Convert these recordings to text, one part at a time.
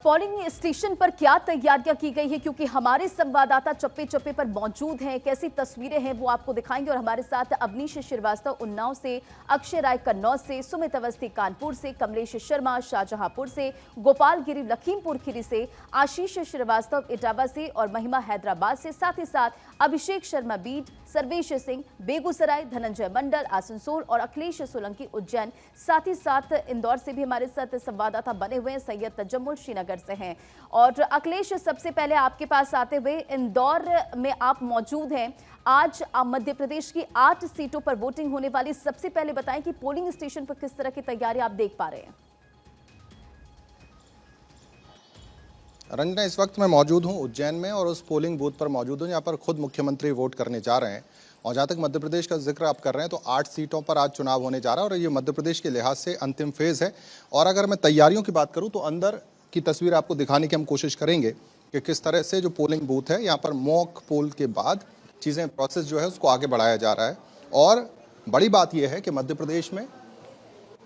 Polling station पर क्या तैयारियां की गई है, क्योंकि हमारे संवाददाता चप्पे चप्पे पर मौजूद हैं। कैसी तस्वीरें हैं वो आपको दिखाएंगे। और हमारे साथ अवनीश श्रीवास्तव उन्नाव से, अक्षय राय कन्नौज से, सुमित अवस्थी कानपुर से, कमलेश शर्मा शाहजहांपुर से, गोपाल गिरी लखीमपुर खीरी से, आशीष श्रीवास्तव इटावा से और महिमा हैदराबाद से, साथ ही साथ अभिषेक शर्मा बीड, सर्वेश सिंह बेगूसराय, धनंजय मंडल आसनसोल और अखिलेश सोलंकी उज्जैन, साथ ही साथ इंदौर से भी हमारे साथ संवाददाता बने हुए हैं। सैयद तजम्मुल श्रीनगर से हैं। और अखिलेश, सबसे पहले आपके पास आते हुए, इंदौर में आप मौजूद हैं। आज मध्य प्रदेश की 8 सीटों पर वोटिंग होने वाली। सबसे पहले बताएं कि पोलिंग स्टेशन पर किस तरह की तैयारी आप देख पा रहे हैं। रंजना, इस वक्त मैं मौजूद हूं उज्जैन में और उस पोलिंग बूथ पर मौजूद हूं जहां पर खुद मुख्यमंत्री वोट करने जा रहे हैं। और जहां तक मध्य प्रदेश का जिक्र आप कर रहे हैं तो 8 सीटों पर आज चुनाव होने जा रहा है और ये मध्य प्रदेश के लिहाज से अंतिम फेज है। और अगर मैं तैयारियों की बात करूं तो अंदर की तस्वीर आपको दिखाने की हम कोशिश करेंगे कि किस तरह से जो पोलिंग बूथ है, यहाँ पर मॉक पोल के बाद चीज़ें प्रोसेस जो है उसको आगे बढ़ाया जा रहा है। और बड़ी बात यह है कि मध्य प्रदेश में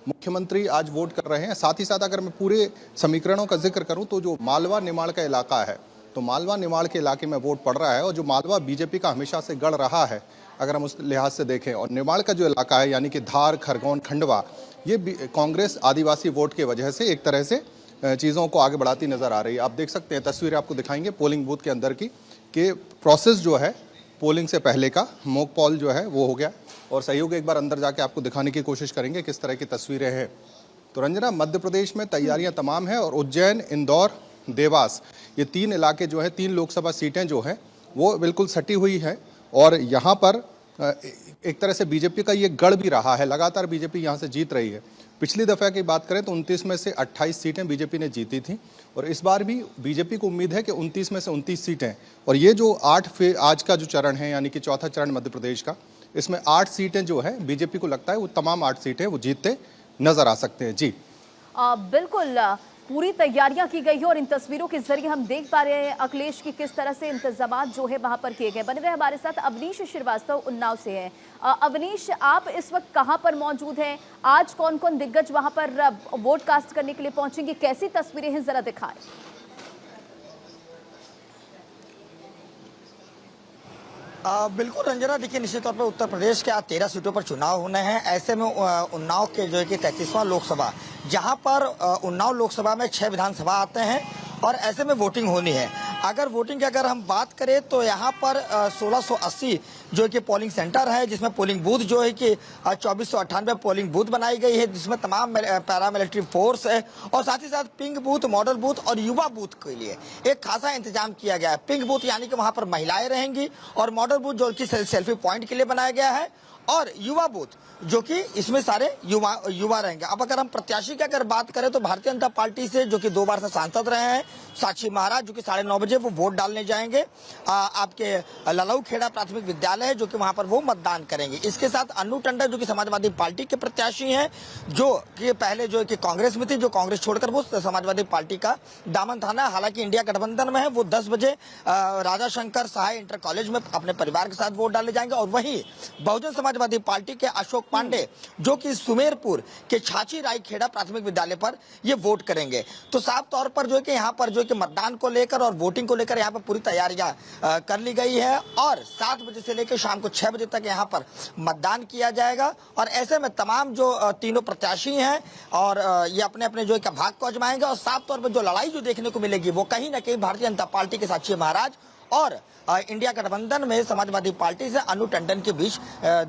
मुख्यमंत्री आज वोट कर रहे हैं। साथ ही साथ अगर मैं पूरे समीकरणों का जिक्र करूं तो जो मालवा निमाड़ का इलाका है, तो मालवा निमाड़ के इलाके में वोट पड़ रहा है। और जो मालवा बीजेपी का हमेशा से गढ़ रहा है, अगर हम उस लिहाज से देखें, और निमाड़ का जो इलाका है यानी कि धार, खरगोन, खंडवा, ये कांग्रेस आदिवासी वोट की वजह से एक तरह से चीज़ों को आगे बढ़ाती नजर आ रही है। आप देख सकते हैं, तस्वीरें आपको दिखाएंगे पोलिंग बूथ के अंदर की, कि प्रोसेस जो है पोलिंग से पहले का मॉक पोल जो है वो हो गया। और सहयोग एक बार अंदर जाके आपको दिखाने की कोशिश करेंगे किस तरह की तस्वीरें हैं। तो रंजना, मध्य प्रदेश में तैयारियां तमाम हैं और उज्जैन, इंदौर, देवास, ये 3 इलाके जो है, 3 लोकसभा सीटें जो हैं वो बिल्कुल सटी हुई है। और यहाँ पर एक तरह से बीजेपी का ये गढ़ भी रहा है, लगातार बीजेपी यहाँ से जीत रही है। पिछली दफ़ा की बात करें तो 29 में से 28 सीटें बीजेपी ने जीती थी और इस बार भी बीजेपी को उम्मीद है कि 29 में से 29 सीटें, और ये जो आज का जो चरण है यानी कि चौथा चरण मध्य प्रदेश का, इसमें 8 सीटें जो है बीजेपी को लगता है वो तमाम 8 सीटें वो जीतते नजर आ सकते हैं। जी बिल्कुल, पूरी तैयारियां की गई है और इन तस्वीरों के जरिए हम देख पा रहे हैं अखिलेश की किस तरह से इंतजाम जो है वहां पर किए गए। बने रहे हमारे साथ अवनीश श्रीवास्तव उन्नाव से हैं। अवनीश, आप इस वक्त कहां पर मौजूद हैं? आज कौन कौन दिग्गज वहां पर वोट कास्ट करने के लिए पहुंचेंगे? कैसी तस्वीरें हैं, जरा दिखाएं। बिल्कुल रंजना, देखिए निश्चित तौर पर उत्तर प्रदेश के आज 13 सीटों पर चुनाव होने हैं। ऐसे में उन्नाव के जो है कि 33वां लोकसभा, जहां पर उन्नाव लोकसभा में 6 विधानसभा आते हैं और ऐसे में वोटिंग होनी है। अगर वोटिंग की अगर हम बात करें तो यहाँ पर 1680 जो है कि पोलिंग सेंटर है, जिसमें पोलिंग बूथ जो है कि 2498 पोलिंग बूथ बनाई गई है, जिसमें तमाम पैरामिलिट्री फोर्स है और साथ ही साथ पिंक बूथ, मॉडल बूथ और युवा बूथ के लिए एक खासा इंतजाम किया गया है। पिंक बूथ यानी कि वहां पर महिलाएं रहेंगी और मॉडल बूथ जो कि सेल्फी पॉइंट के लिए बनाया गया है, और युवा बूथ जो कि इसमें सारे युवा रहेंगे। अब अगर हम प्रत्याशी की अगर बात करें तो भारतीय जनता पार्टी से जो कि 2 बार से सांसद रहे हैं साक्षी महाराज, जो कि 9:30 बजे वो वोट डालने जाएंगे। आपके ललऊ खेड़ा प्राथमिक विद्यालय है जो कि वहां पर वो मतदान करेंगे। इसके साथ अन्नू टंडन जो कि समाजवादी पार्टी के प्रत्याशी हैं, जो कि पहले जो कि कांग्रेस में थी, जो कांग्रेस छोड़कर वो समाजवादी पार्टी का दामन थाना, हालांकि इंडिया गठबंधन में है, वो 10 बजे राजा शंकर सहाय इंटर कॉलेज में अपने परिवार के साथ वोट डालने जाएंगे। और वहीं बहुजन समाजवादी पार्टी के अशोक पांडे जो कि सुमेरपुर के छाछी राय खेड़ा प्राथमिक विद्यालय पर ये वोट करेंगे। तो साफ तौर पर जो है कि यहाँ पर जो है कि मतदान को लेकर और वोटिंग को लेकर यहाँ पर पूरी तैयारियां कर ली गई है और 7 बजे से लेकर शाम को 6 बजे तक यहाँ पर मतदान किया जाएगा। और ऐसे में तमाम जो तीनों प्रत्याशी हैं और ये अपने अपने जो है भाग को आजमाएंगे। और साफ तौर पर जो लड़ाई जो देखने को मिलेगी वो कहीं ना कहीं भारतीय जनता पार्टी के साक्षी महाराज और इंडिया गठबंधन में समाजवादी पार्टी से अन्नू टंडन के बीच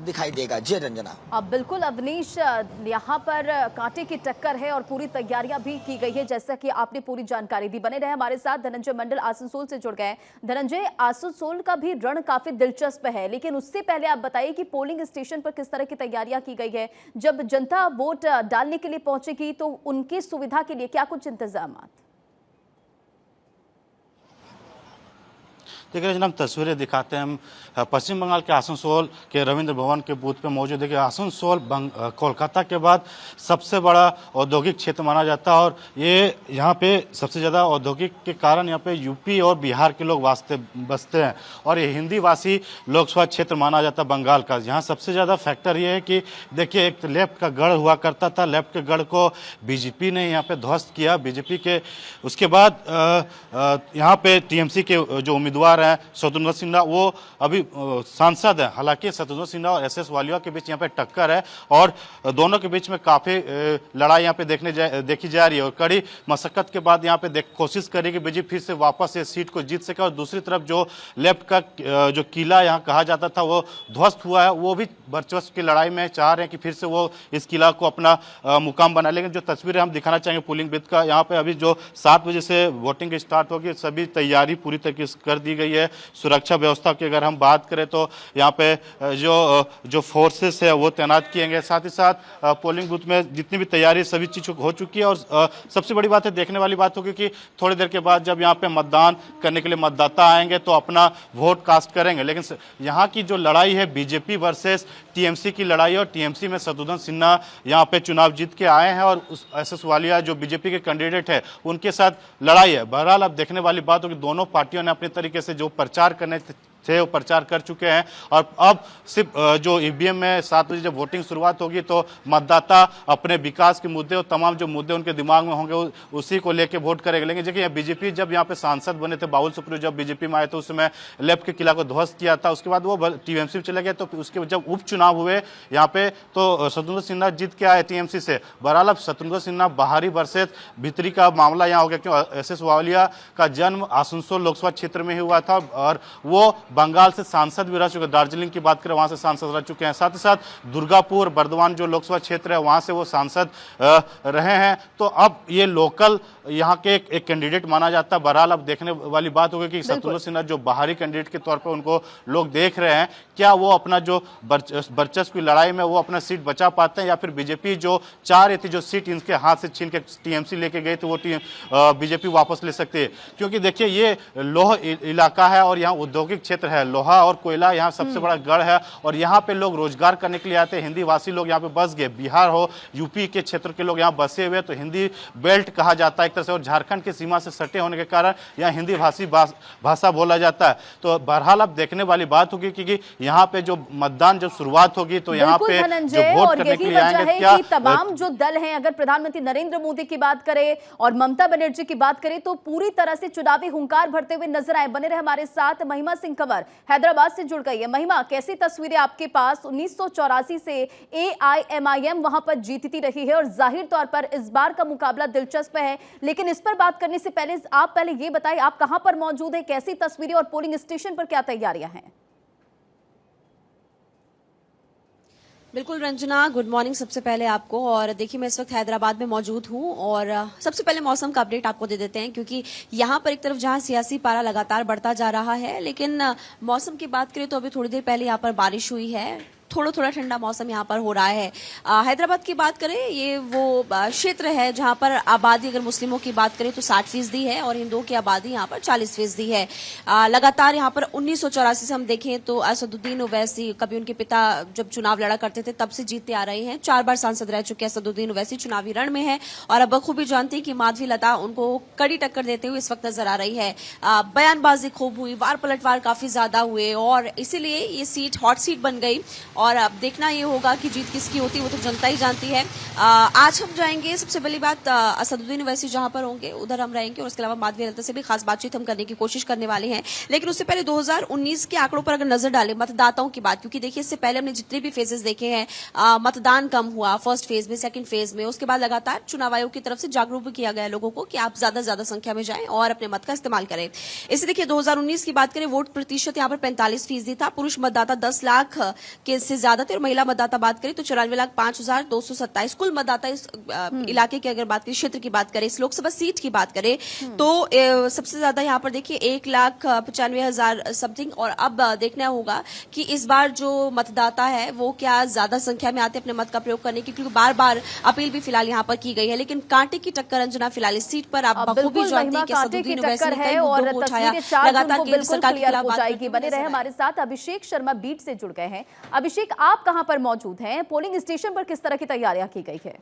दिखाई देगा। जी रंजना। अब बिल्कुल अवनीश, यहाँ पर कांटे की टक्कर है और पूरी तैयारियां भी की गई है, जैसा कि आपने पूरी जानकारी दी। बने रहे हमारे साथ धनंजय मंडल आसनसोल से जुड़ गए। धनंजय, आसनसोल का भी रण काफी दिलचस्प है, लेकिन उससे पहले आप बताइए कि पोलिंग स्टेशन पर किस तरह की तैयारियां की गई है। जब जनता वोट डालने के लिए पहुंचेगी तो उनकी सुविधा के लिए क्या कुछ इंतजाम? देखिए रंजना, हम तस्वीरें दिखाते हैं। हम पश्चिम बंगाल के आसनसोल के रविंद्र भवन के बूथ पे मौजूद। देखिए आसनसोल कोलकाता के बाद सबसे बड़ा औद्योगिक क्षेत्र माना जाता है और ये यहाँ पे सबसे ज़्यादा औद्योगिक के कारण यहाँ पे यूपी और बिहार के लोग बसते हैं और ये हिंदी भाषी लोकसभा क्षेत्र माना जाता है बंगाल का। यहाँ सबसे ज़्यादा फैक्टर ये है कि देखिए एक लेफ्ट का गढ़ हुआ करता था, लेफ्ट के गढ़ को बीजेपी ने यहाँ पे ध्वस्त किया। बीजेपी के उसके बाद यहाँ पे टीएमसी के जो उम्मीदवार हैं शत्रुघ्न सिन्हा, वो अभी सांसद हैं। हालांकि शत्रुघ्न सिन्हा और एसएस वालिया के बीच यहाँ पे टक्कर है और दोनों के बीच में काफ़ी लड़ाई यहाँ पे देखी जा रही है और कड़ी मशक्कत के बाद यहाँ पे कोशिश करेगी बीजेपी फिर से वापस इस सीट को जीत सके। और दूसरी तरफ जो लेफ्ट का जो किला यहाँ कहा जाता था वो ध्वस्त हुआ है, वो भी वर्चस्व की लड़ाई में चाह रहे हैं कि फिर से वो इस किला को अपना मुकाम बना। लेकिन जो तस्वीरें हम दिखाना चाहेंगे पोलिंग बूथ का, यहाँ पे अभी जो 7 बजे से वोटिंग स्टार्ट होगी, सभी तैयारी पूरी तरीके से कर दी गई है। सुरक्षा व्यवस्था की अगर हम बात करें तो यहाँ पे जो फोर्सेस है वो तैनात किए गए। साथ ही साथ पोलिंग बूथ में जितनी भी तैयारी सभी चीज हो चुकी है। और सबसे बड़ी बात है, देखने वाली बात होगी कि थोड़ी देर के बाद जब यहाँ पे मतदान करने के लिए मतदाता आएंगे तो अपना वोट कास्ट करेंगे। लेकिन यहाँ की जो लड़ाई है बीजेपी वर्सेस टीएमसी की लड़ाई, और टीएमसी में शत्रुघ्न सिन्हा यहाँ पे चुनाव जीत के आए हैं और उस एसएस वालिया जो बीजेपी के कैंडिडेट है उनके साथ लड़ाई है। बहरहाल अब देखने वाली बात होगी, दोनों पार्टियों ने अपने तरीके से जो प्रचार करने थे वो प्रचार कर चुके हैं और अब सिर्फ जो ईवीएम में 7 बजे जब वोटिंग शुरुआत होगी तो मतदाता अपने विकास के मुद्दे और तमाम जो मुद्दे उनके दिमाग में होंगे उसी को लेके वोट करेंगे। लेकिन देखिए बीजेपी जब यहाँ पे सांसद बने थे, बाबुल सुप्रियो जब बीजेपी में आए तो उस समय लेफ्ट के किला को ध्वस्त किया था। उसके बाद वो टीएमसी में चले गए तो उसके जब उपचुनाव हुए यहाँ पे तो शत्रुघ्न सिन्हा जीत के आए टीएमसी से। बहरहाल अब शत्रुघ्न सिन्हा बाहरी वर्सेस भीतरी का मामला यहाँ हो गया, क्योंकि एसएस वालिया का जन्म आसनसोल लोकसभा क्षेत्र में ही हुआ था और वो बंगाल से सांसद भी रह चुके। दार्जिलिंग की बात करें वहां से सांसद रह चुके हैं। साथ ही साथ दुर्गापुर बर्दवान जो लोकसभा क्षेत्र है वहां से वो सांसद रहे हैं। तो अब ये लोकल यहाँ के एक कैंडिडेट माना जाता है। बहरहाल अब देखने वाली बात होगी कि शत्रुघ्न सिन्हा जो बाहरी कैंडिडेट के तौर पर उनको लोग देख रहे हैं, क्या वो अपना जो वर्चस्व की लड़ाई में वो अपना सीट बचा पाते हैं या फिर बीजेपी जो चाह रही थी जो सीट इनके हाथ से छीन के टीएमसी लेके गई तो वो बीजेपी वापस ले सकती है। क्योंकि देखिए ये लोह इलाका है और यहाँ औद्योगिक क्षेत्र है, लोहा और कोयला यहाँ सबसे बड़ा गढ़ है और यहाँ पे लोग रोजगार करने के लिए आते हैं। हिंदी भाषी लोग यहाँ पे बस गए, बिहार हो यूपी के क्षेत्र के लोग यहाँ बसे हुए, तो हिंदी बेल्ट कहा जाता है एक तरह से, और झारखंड की सीमा से सटे होने के कारण यहाँ हिंदी भाषी भाषा बोला जाता है। तो बहरहाल अब देखने वाली बात होगी कि यहाँ पे जो मतदान जब शुरुआत होगी तो यहाँ पे जो वोट करने के लिए आएंगे, क्या तमाम जो दल हैं, अगर प्रधानमंत्री नरेंद्र मोदी की बात करें और ममता बनर्जी की बात करें तो पूरी तरह से चुनावी हुंकार भरते हुए नजर आए। बने रहे हमारे साथ महिमा सिंह कंवर हैदराबाद से जुड़ गई है। महिमा, कैसी तस्वीरें आपके पास? 1984 से एआईएमआईएम वहां पर जीतती रही है और जाहिर तौर पर इस बार का मुकाबला दिलचस्प है, लेकिन इस पर बात करने से पहले आप ये बताइए आप कहां पर मौजूद है, कैसी तस्वीरें और पोलिंग स्टेशन पर क्या तैयारियां हैं? बिल्कुल रंजना, गुड मॉर्निंग सबसे पहले आपको। और देखिए मैं इस वक्त हैदराबाद में मौजूद हूं और सबसे पहले मौसम का अपडेट आपको दे देते हैं, क्योंकि यहां पर एक तरफ जहां सियासी पारा लगातार बढ़ता जा रहा है, लेकिन मौसम की बात करें तो अभी थोड़ी देर पहले यहां पर बारिश हुई है। थोड़ा ठंडा मौसम यहाँ पर हो रहा है। हैदराबाद की बात करें, ये वो क्षेत्र है जहाँ पर आबादी अगर मुस्लिमों की बात करें तो 60% है और हिंदुओं की आबादी यहाँ पर 40% है। लगातार यहाँ पर 1984 से हम देखें तो असदुद्दीन ओवैसी, कभी उनके पिता जब चुनाव लड़ा करते थे तब से जीतते आ रहे हैं। 4 बार सांसद रह चुके हैं असदुद्दीन ओवैसी, चुनावी रण में है और अब बखूबी जानती है कि माधवी लता उनको कड़ी टक्कर देते हुए इस वक्त नजर आ रही है। बयानबाजी खूब हुई, वार पलटवार काफी ज्यादा हुए और इसीलिए ये सीट हॉट सीट बन गई और अब देखना ये होगा कि जीत किसकी होती है, वो तो जनता ही जानती है। आज हम जाएंगे, सबसे पहली बात असदुद्दीन ओवैसी जहां पर होंगे उधर हम रहेंगे और उसके अलावा माधवी लता से भी खास बातचीत हम करने की कोशिश करने वाले हैं। लेकिन उससे पहले 2019 के आंकड़ों पर अगर नजर डालें, मतदाताओं की बात, क्योंकि देखिए इससे पहले हमने जितने भी फेजेस देखे हैं, मतदान कम हुआ फर्स्ट फेज में, सेकंड फेज में, उसके बाद लगातार चुनाव आयोग की तरफ से जागरूक भी किया गया लोगों को कि आप ज्यादा संख्या में जाएं और अपने मत का इस्तेमाल करें। इसे देखिए 2019 की बात करें, वोट प्रतिशत यहाँ पर 45% था। पुरुष मतदाता 10 लाख के से से ज्यादा थे और महिला मतदाता बात करें तो 94,05,227 कुल मतदाता इस इलाके की अगर बात करें, क्षेत्र की बात करें, इस लोकसभा सीट की बात करें तो सबसे ज्यादा यहाँ पर देखिए 1,95,000 समथिंग। और अब देखना होगा कि इस बार जो मतदाता है वो क्या ज्यादा संख्या में आते अपने मत का प्रयोग करने की, क्योंकि बार बार अपील भी फिलहाल यहाँ पर की गई है। लेकिन कांटे की टक्कर अंजना फिलहाल इस सीट पर आप बखूबी जानती हैं कि सदुद्दीन ओवैसी ने कई मुद्दों को उठाया, लगातार केंद्र सरकार के खिलाफ बात करते हुए बने रहे। हमारे साथ अभिषेक शर्मा बीट से जुड़ गए हैं। अभिषेक, आप कहां पर मौजूद हैं? पोलिंग स्टेशन पर किस तरह की तैयारियां की गई है?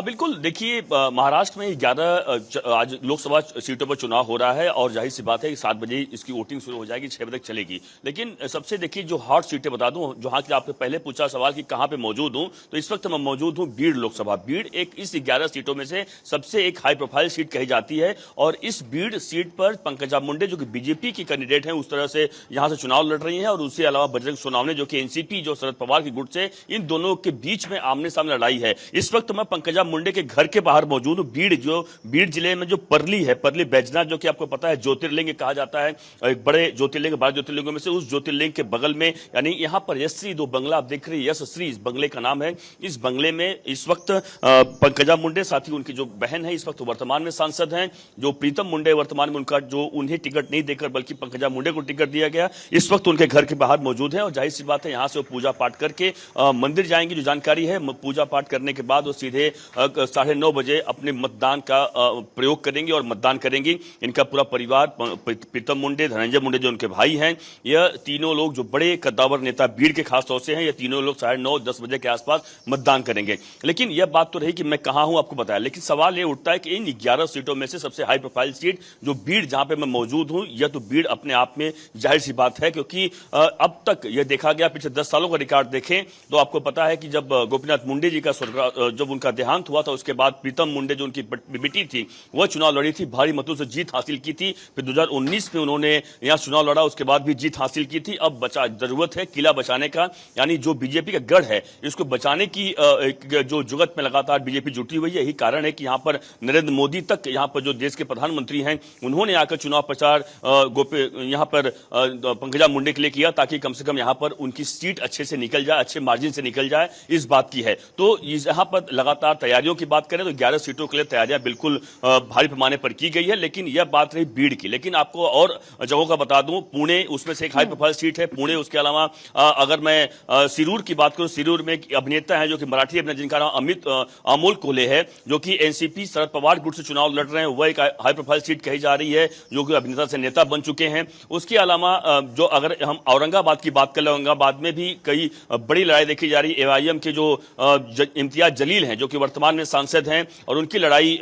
बिल्कुल, देखिए महाराष्ट्र में 11 आज लोकसभा सीटों पर चुनाव हो रहा है और जाहिर सी बात है कि 7 बजे इसकी वोटिंग शुरू हो जाएगी, 6 बजे तक चलेगी। लेकिन सबसे देखिए जो हॉट सीटें बता दूं, जहां की आपने पहले पूछा सवाल कि कहां पे मौजूद हूं, तो इस वक्त मैं मौजूद हूं बीड़ लोकसभा। बीड़ एक इस 11 सीटों में से सबसे एक हाई प्रोफाइल सीट कही जाती है और इस बीड़ सीट पर पंकजा मुंडे जो कि बीजेपी की कैंडिडेट हैं उस तरह से यहां से चुनाव लड़ रही हैं और उसके अलावा बजरंग सोनावने जो कि एनसीपी जो शरद पवार की गुट से, इन दोनों के बीच में आमने सामने लड़ाई है। इस वक्त मैं पंकजा मुंडे के घर के बाहर मौजूद हूं। बीड़ जिले में जो परली है, परली बैजनाथ जो कि आपको पता है ज्योतिर्लिंग कहा जाता है, एक बड़े ज्योतिर्लिंग 12 ज्योतिर्लिंगों में से उस ज्योतिर्लिंग के बगल में, यानी यहां पर यशश्री दो बंगला आप देख रहे हैं, यशश्री इस बंगले का नाम है। इस बंगले में इस वक्त पंकजा मुंडे, साथ ही उनकी जो बहन है इस वक्त वर्तमान में सांसद हैं, जो प्रीतम मुंडे वर्तमान में उनका जो उन्हें टिकट नहीं देकर बल्कि पंकजा मुंडे को टिकट दिया गया, इस वक्त उनके घर के बाहर मौजूद है। और जाहिर सी बात है यहां से वो पूजा पाठ करके मंदिर जाएंगे। जो जानकारी है पूजा पाठ करने के बाद वो सीधे 9:30 बजे अपने मतदान का प्रयोग करेंगे और मतदान करेंगे। इनका पूरा परिवार, प्रीतम मुंडे, धनंजय मुंडे जो उनके भाई हैं, यह तीनों लोग जो बड़े कद्दावर नेता बीड़ के खास तौर से हैं, ये तीनों लोग 9:30-10 बजे के आसपास मतदान करेंगे। लेकिन यह बात तो रही कि मैं कहां हूं आपको बताया, लेकिन सवाल यह उठता है कि इन 11 सीटों में से सबसे हाई प्रोफाइल सीट जो बीड़ जहां पे मैं मौजूद हूं, यह तो बीड़ अपने आप में जाहिर सी बात है, क्योंकि अब तक यह देखा गया, पिछले 10 सालों का रिकॉर्ड देखें तो आपको पता है कि जब गोपीनाथ मुंडे जी का जब उनका देहांत हुआ था उसके बाद प्रीतम मुंडे जो उनकी बेटी थी वह चुनाव लड़ी थी, भारी मतों से जीत हासिल की थी। फिर 2019 में उन्होंने यहां चुनाव लड़ा, उसके बाद भी जीत हासिल की थी। अब जरूरत है किला बचाने का, यानी जो बीजेपी का गढ़ है इसको बचाने की जो जुगत में लगातार बीजेपी जुटी हुई है। यही कारण है कि यहां पर नरेंद्र मोदी तक, यहां पर जो देश के प्रधानमंत्री हैं, उन्होंने आकर चुनाव प्रचार यहां पर पंकजा मुंडे के लिए किया ताकि कम से कम यहां पर उनकी सीट अच्छे से निकल जाए, अच्छे मार्जिन से निकल जाए, इस बात की है। तो यहां पर लगातार तैयारियों की बात करें तो 11 सीटों के लिए तैयारियां बिल्कुल भारी पैमाने पर की गई है। लेकिन यह बात रही बीड़ की। लेकिन आपको और जगहों का बता दूं, पुणे उसमें से एक हाई प्रोफाइल सीट है, पुणे। उसके अलावा अगर मैं सिरूर की बात करूं, सिरूर में एक अभिनेता है जो कि मराठी अभिनेता जिनका नाम अमोल कोल्हे है, जो कि एनसीपी शरद पवार गुट से चुनाव लड़ रहे हैं, वह एक हाई प्रोफाइल सीट कही जा रही है, जो कि अभिनेता से नेता बन चुके हैं। उसके अलावा जो अगर हम औरंगाबाद की बात कर ले, औरंगाबाद में भी कई बड़ी लड़ाई देखी जा रही है। एआईएम के जो इम्तियाज जलील हैं जो कि वर्तमान में सांसद हैं और उनकी लड़ाई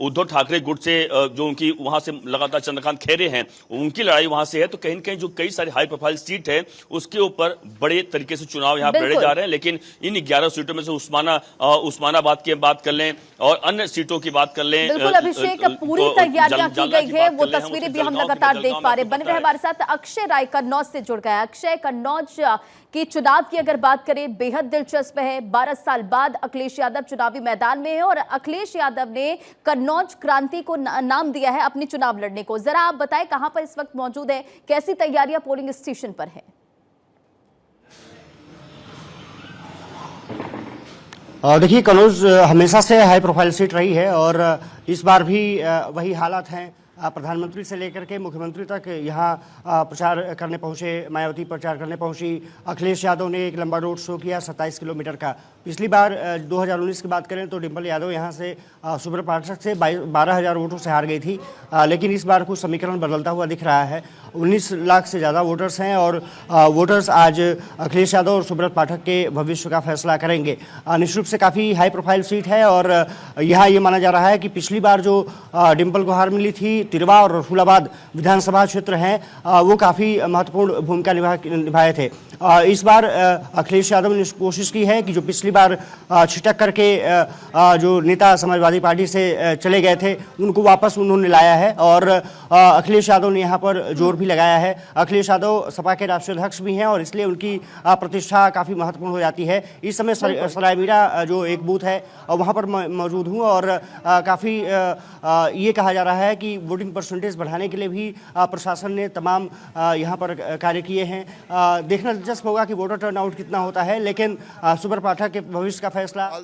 उद्धव ठाकरे गुट से, जो उनकी वहां से लगातार चंद्रकांत खैरे हैं, उनकी लड़ाई वहां से है। तो कहीं न कहीं जो कई सारी हाई प्रोफाइल सीट है उसके ऊपर बड़े तरीके से चुनाव यहां लड़े जा रहे हैं। लेकिन इन 11 सीटों में से उस्मानाबाद की बात कर लें और अन्य सीटों की बात कर लें, बिल्कुल अभिषेक, पूरी तैयारियां की गई है, वो तस्वीरें भी हम लगातार देख पा रहे। बने रहे हमारे साथ अक्षय राय कन्नौज से जुड़ गया। अक्षय, कन्नौज की चुनाव की अगर बात करें बेहद दिलचस्प है। 12 साल बाद अखिलेश यादव चुनावी मैदान में है और अखिलेश यादव ने कन्नौज क्रांति को नाम दिया है अपनी चुनाव लड़ने को। जरा आप बताएं कहां पर इस वक्त मौजूद है, कैसी तैयारियां पोलिंग स्टेशन पर है? देखिए, कन्नौज हमेशा से हाई प्रोफाइल सीट रही है और इस बार भी वही हालात हैं। प्रधानमंत्री से लेकर के मुख्यमंत्री तक यहाँ प्रचार करने पहुंचे, मायावती प्रचार करने पहुंची। अखिलेश यादव ने एक लंबा रोड शो किया 27 किलोमीटर का। पिछली बार 2019 की बात करें तो डिंपल यादव यहाँ से सुब्रत पाठक से 12,000 वोटों से हार गई थी। लेकिन इस बार कुछ समीकरण बदलता हुआ दिख रहा है। 19 लाख से ज़्यादा वोटर्स हैं और वोटर्स आज अखिलेश यादव और सुब्रत पाठक के भविष्य का फैसला करेंगे। निश्चित रूप से काफ़ी हाई प्रोफाइल सीट है और यहाँ ये माना जा रहा है कि पिछली बार जो डिंपल को हार मिली थी, तिरवा और रसूलाबाद विधानसभा क्षेत्र हैं, वो काफ़ी महत्वपूर्ण भूमिका निभाए थे। इस बार अखिलेश यादव ने कोशिश की है कि जो पिछली बार छिटक करके जो नेता समाजवादी पार्टी से चले गए थे उनको वापस उन्होंने लाया है और अखिलेश यादव ने यहाँ पर जोर भी लगाया है। अखिलेश यादव सपा के राष्ट्रीय अध्यक्ष भी हैं और इसलिए उनकी प्रतिष्ठा काफ़ी महत्वपूर्ण हो जाती है। इस समय सरायमीरा जो एक बूथ है वहाँ पर मौजूद हूँ और काफ़ी ये कहा जा रहा है कि वोटिंग वोटिंग परसेंटेज बढ़ाने के लिए भी प्रशासन ने तमाम यहाँ पर कार्य किए हैं। देखना दिलचस्प होगा कि वोटर टर्नआउट कितना होता है, लेकिन सुपर पाठक के भविष्य का फैसला